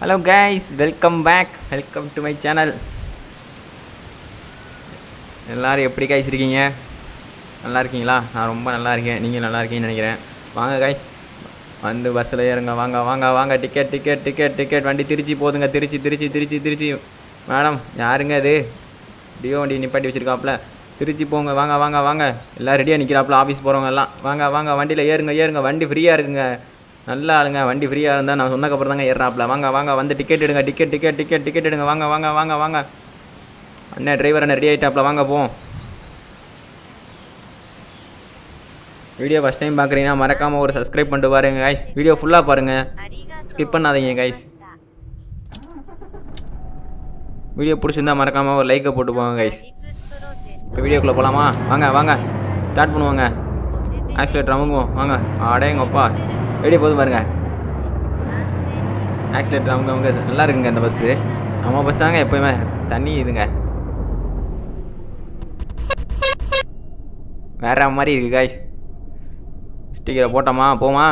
Hello guys, welcome back, welcome to my channel. எல்லோரும் எப்படி guys இருக்கீங்க? நல்லா இருக்கீங்களா? நான் ரொம்ப நல்லா இருக்கேன். நீங்கள் நல்லா இருக்கீங்கன்னு நினைக்கிறேன். வாங்க கைஸ், வந்து பஸ்ஸில் ஏறுங்க. வாங்க வாங்க வாங்க. Ticket ticket ticket ticket. வண்டி திருச்சி போதுங்க. திருச்சி. மேடம், யாருங்க இது? டியோ வண்டி நிப்பாட்டி வச்சுருக்காப்புல. திருச்சி போங்க. வாங்க வாங்க வாங்க. எல்லாம் ரெடியாக நிற்கிறாப்புல. ஆஃபீஸ் போகிறவங்க எல்லாம் வாங்க வாங்க. வண்டியில் ஏறுங்க. வண்டி ஃப்ரீயாக இருக்குங்க. நல்லா ஆளுங்க. வண்டி ஃப்ரீயாக இருந்தால் நான் சொன்னக்கப்புறம் தாங்க ஏறாப்புல. வாங்க வாங்க. வந்து டிக்கெட் எடுங்க. டிக்கெட் எடுங்க. வாங்க வாங்க வாங்க வாங்க. அண்ணன் டிரைவர் அண்ணன் ரெடி ஆகிட்டாப்புல. வாங்க போவோம். வீடியோ ஃபஸ்ட் டைம் பார்க்குறீங்கன்னா மறக்காமல் ஒரு சப்ஸ்கிரைப் பண்ணிட்டு பாருங்க கைஸ். வீடியோ ஃபுல்லாக பாருங்கள், ஸ்கிப் பண்ணாதீங்க கைஸ். வீடியோ பிடிச்சிருந்தா மறக்காமல் ஒரு லைக்கை போட்டு போங்க கைஸ். இப்போ வீடியோக்குள்ளே போகலாமா? வாங்க வாங்க, ஸ்டார்ட் பண்ணுவாங்க. ஆக்சிலேட்டர் அமுங்குவோம். வாங்க. அடேங்கப்பா, வெளியே போதும் பாருங்க. ஆக்சிலேட்டர் அவங்க நல்லா இருக்குங்க இந்த பஸ்ஸு. நம்ம பஸ் தாங்க எப்போயுமே தண்ணி இதுங்க வேற மாதிரி இருக்குது காய்ஸ். ஸ்டிக்கரை போட்டோமா போமா?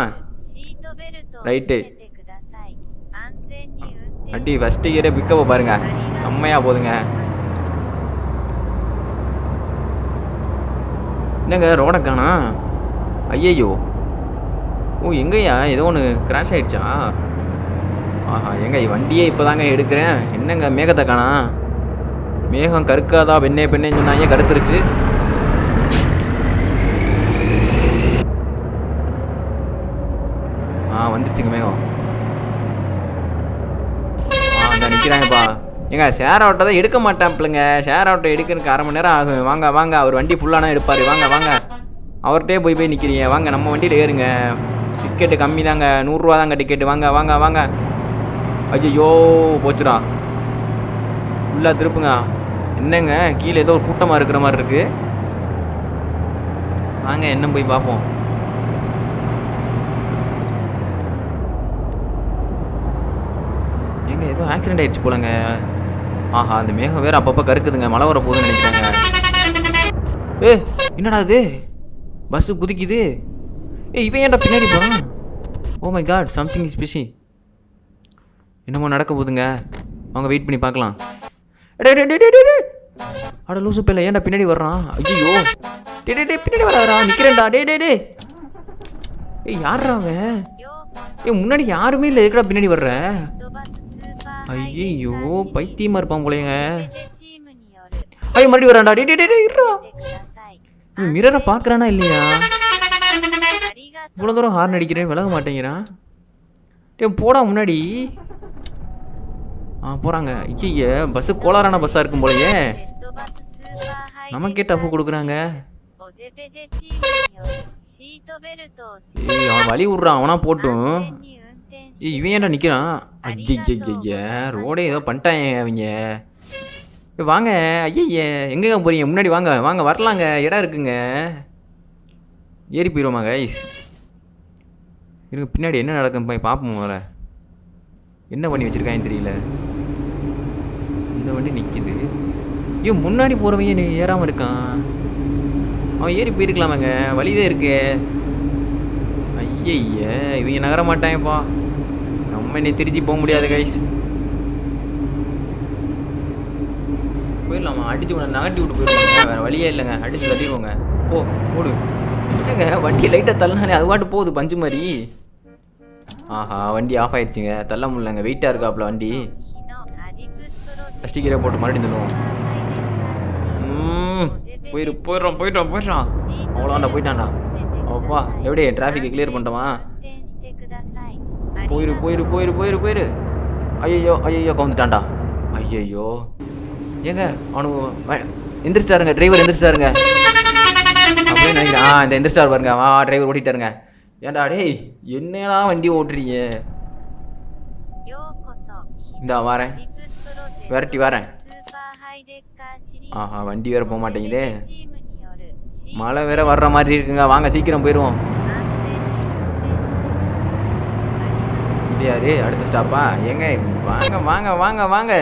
ரைட்டு. அடி ஃபஸ்ட் ஸ்டிக்கரே பிக்கப்பை பாருங்க, செம்மையாக போதுங்க. என்னங்க ரோட காணா? ஐயையோ, ஓ எங்கய்யா ஏதோ ஒன்று கிராஷ் ஆகிடுச்சா? ஆஹா, எங்க வண்டியே இப்போ தாங்க எடுக்கிறேன். என்னங்க மேகத்தை காணா? மேகம் கருக்காதா பெண்ணேன்னு சொன்னாங்க, கருத்துருச்சு. வந்துருச்சுங்க மேகம். அங்கே நிற்கிறாங்கப்பா. ஏங்க ஷேர் ஆட்டோ தான் எடுக்க மாட்டான்ப்பில்லைங்க. ஷேர் ஆட்டோ எடுக்கிறதுக்கு அரை மணி நேரம் ஆகும். வாங்க வாங்க, அவர் வண்டி ஃபுல்லானா எடுப்பார். வாங்க வாங்க, அவர்கிட்டே போய் நிற்கிறீங்க. வாங்க நம்ம வண்டியில் ஏறுங்க. டிக்கெட்டு கம்மி தாங்க, 100 ரூபா தாங்க டிக்கெட்டு. வாங்க வாங்க வாங்க. ஐயோ போச்சுடா. ஃபுல்லாக திருப்புங்க. என்னங்க கீழே ஏதோ ஒரு கூட்டமாக இருக்கிற மாதிரி இருக்குது. வாங்க என்ன போய் பார்ப்போம். ஏங்க ஏதோ ஆக்சிடென்ட் ஆகிடுச்சு போலங்க. ஆஹா, அந்த மேகம் வேறு அப்பப்போ கருக்குதுங்க. மழை வர போகுதுன்னு நினைக்கிறாங்க. என்னடா இது, பஸ்ஸு குதிக்குது. இவன் ஏன்டா பின்னாடி போகிறான்? Oh my god, something is busy. என்னமோ நடக்க போகுதுங்க. அவங்க வெயிட் பண்ணி பார்க்கலாம். அட லூசு பேல, ஏன்டா பின்னாடி வர்றான்? ஐயோ பின்னாடி வராரா? நிற்கிறேன்டா. டே யாரா அவன்? முன்னாடி யாருமே இல்லை, எதுக்கடா பின்னாடி வர்ற? ஐயோ பைத்தியமா இருப்பான் போலேங்க. ஐயோ மறுபடியும் வரான்டா. இருடா, மிரரை பார்க்குறானா இல்லையா? இவ்வளோ தூரம் ஹார்ன் அடிக்கிறேன், விலக மாட்டேங்கிறான். போடா முன்னாடி. போகிறாங்க. ஐய, பஸ்ஸு கோளாறான பஸ்ஸாக இருக்கும் போலையே. நமக்கே டஃப் கொடுக்குறாங்க. அவன் வழி விட்றான், அவனா போட்டும். இவன் ஏன்டா நிற்கிறான்? ஐய, ரோடே ஏதோ பண்ணிட்டாங்க அவங்க. வாங்க. ஐய, எங்கேங்க போகிறீங்க? முன்னாடி வாங்க வாங்க, வரலாங்க, இடம் இருக்குங்க. ஏறி போயிடுவோமா கைஸ்? இருங்க, பின்னாடி என்ன நடக்கும் போய் பார்ப்போம். வர என்ன பண்ணி வச்சுருக்கான்னு தெரியல. இந்த வண்டி நிற்கிது. ஐயோ, முன்னாடி போகிறவங்க நீ ஏறாமல் இருக்கான். அவன் ஏறி போயிருக்கலாமாங்க, வழிதான் இருக்கு. ஐய, இவங்க நகர மாட்டாங்கப்பா. நம்ம என்னை திருச்சி போக முடியாது கைஸ். போயிடலாமா? அடிச்சு உன்னை நகட்டி விட்டு போயிடுவாங்க. வேறு வழியே இல்லைங்க, அடிச்சு தள்ளிடுவோங்க. ஓடு. என்னங்க வண்டி லைட்டாக தள்ளினாலே அது பாட்டு போகுது பஞ்சு மாதிரி. ஆஹா, வண்டி ஆஃப் ஆயிடுச்சுங்க. தள்ள முடியலங்க, வெயிட்டாக இருக்காப்புல வண்டி. ஸ்டிக்கரை போட்டு மறுபடியும் தள்ளுவோம். போயிட்டான். அவ்வளோதான்டா, போயிட்டான்டா. அப்பா, எப்படி டிராஃபிக்கை கிளியர் பண்ணிட்டோமா? போயிரு. ஐயோ கவுந்துட்டான்டா. ஐயோ, ஏங்க அவனு எந்திரிச்சிட்டாருங்க. டிரைவர் எந்திரிச்சிட்டாருங்க அப்படின்னு நினைக்கிறேன். இந்த எந்திரிச்சிட்டார் பாருங்க. டிரைவர் ஓட்டிட்டாருங்க. ஏன்டா டேய், என்னடா வண்டி ஓட்டுறீங்க? இந்தா வரேன், விரட்டி வரேன். ஆஹா, வண்டி வேற போக மாட்டேங்குதே. மழை வேற வர்ற மாதிரி இருக்குங்க. வாங்க சீக்கிரம் போயிடுவோம். இது யாரு? அடுத்த ஸ்டாப்பா? ஏங்க வாங்க வாங்க வாங்க வாங்க.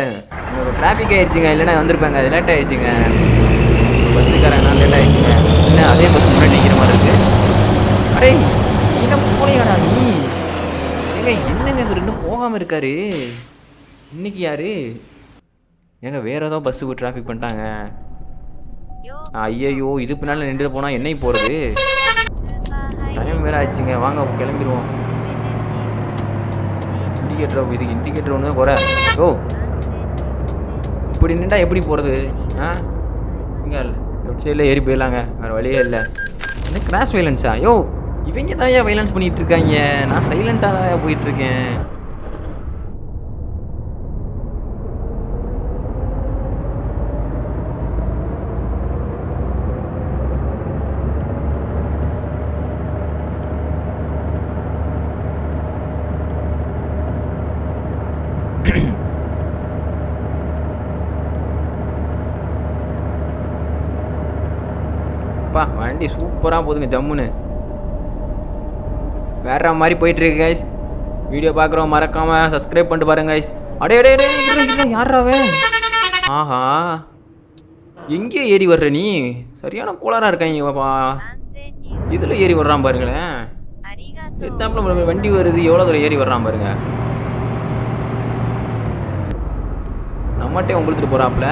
டிராஃபிக் ஆயிடுச்சுங்க, இல்லைன்னா வந்திருப்பாங்க. அது லேட் ஆயிடுச்சுங்க. பஸ்ஸுக்காரங்க லேட் ஆயிடுச்சுங்க. என்ன அதே பஸ் முன்னாடி நிற்கிற மாதிரி இருக்கு. அடே என்ன போலையாடா நீ? ஏங்க என்னங்க இவர் இன்னும் போகாமல் இருக்காரு? இன்னைக்கு யாரு ஏங்க வேறு ஏதோ பஸ்ஸுக்கு டிராஃபிக் பண்ணிட்டாங்க. ஐயையோ இது பின்னால் நின்று போனால் என்னை போகிறது? டைம் வேறு ஆயிடுச்சுங்க. வாங்க கிளம்பிடுவோம். இண்டிகேட்டர் இதுக்கு இண்டிகேட்டர் ஒன்று தான் குறை. ஓ இப்படி நின்றா எப்படி போகிறது? இங்கே லெஃப்ட் சைடில் ஏறி போயிடலாங்க. வேறு வழியே இல்லை. என்ன கிராஷ் வைலன்ஸா? யோ இவங்க தான் ஏன் வைலன்ஸ் பண்ணிகிட்டு இருக்காங்க. நான் சைலண்ட்டாக தான் போயிட்டுருக்கேன். வண்டி சூப்பராக போகுதுங்க. ஜம்முன்னு வேற மாதிரி போயிட்டுருக்கு கைஸ். வீடியோ பார்க்குறோம் மறக்காமல் சப்ஸ்கிரைப் பண்ணிட்டு பாருங்க கைஸ். அடே அடே அடே யாராவே? ஆஹா எங்கேயோ ஏறி வர்ற நீ? சரியான கோளாராக இருக்காங்க பாப்பா. இதில் ஏறி வர்றான் பாருங்களேன். எத்தாப்புல வண்டி வருது. எவ்வளோ தூரம் ஏறி வர்றான் பாருங்க. நம்மகிட்டே உங்களுத்துட்டு போகிறாப்புல.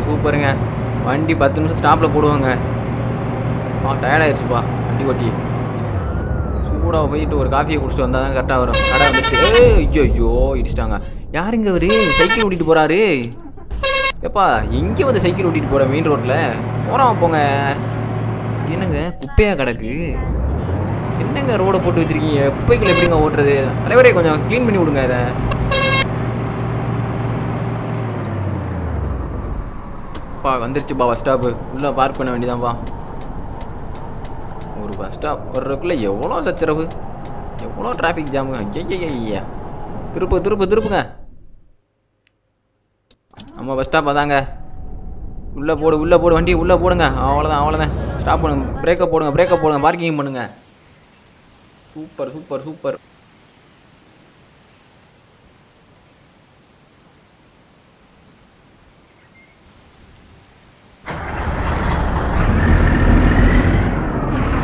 சூப்பருங்க. வண்டி 10 நிமிஷம் ஸ்டாப்பில் போடுவாங்க. டயர்டாகிடுச்சுப்பா வண்டி ஓட்டி. சூடாக போயிட்டு ஒரு காஃபியை குடிச்சிட்டு வந்தால் தான் கரெக்டாக வரும். கடை வந்துச்சு. ஐயோ இடிச்சிட்டாங்க. யாருங்க அவர் சைக்கிள் ஓட்டிகிட்டு போகிறாரு? எப்பா எங்கே வந்து சைக்கிள் ஓட்டிகிட்டு போகிற மெயின் ரோட்டில் போகிறான் போங்க. என்னங்க குப்பையாக கிடக்கு. என்னங்க ரோடை போட்டு வச்சுருக்கீங்க? குப்பைக்குள்ள எப்படிங்க ஓட்டுறது? தலைவரே கொஞ்சம் க்ளீன் பண்ணி விடுங்க இதை. வந்துருச்சுப்பா பஸ் ஸ்டாப்பு. உள்ளே பார்க் பண்ண வேண்டியதான்ப்பா. ஒரு பஸ் ஸ்டாப் வர்றதுக்குள்ளே எவ்வளோ சச்சரவு, எவ்வளோ டிராஃபிக் ஜாமுங்க. ஐயா திருப்புங்க. நம்ம பஸ் ஸ்டாப் அதாங்க. உள்ளே போடு வண்டி உள்ளே போடுங்க. அவ்வளோதான். ஸ்டாப் பண்ணுங்க. பிரேக்கை போடுங்க. பார்க்கிங் பண்ணுங்க. சூப்பர்.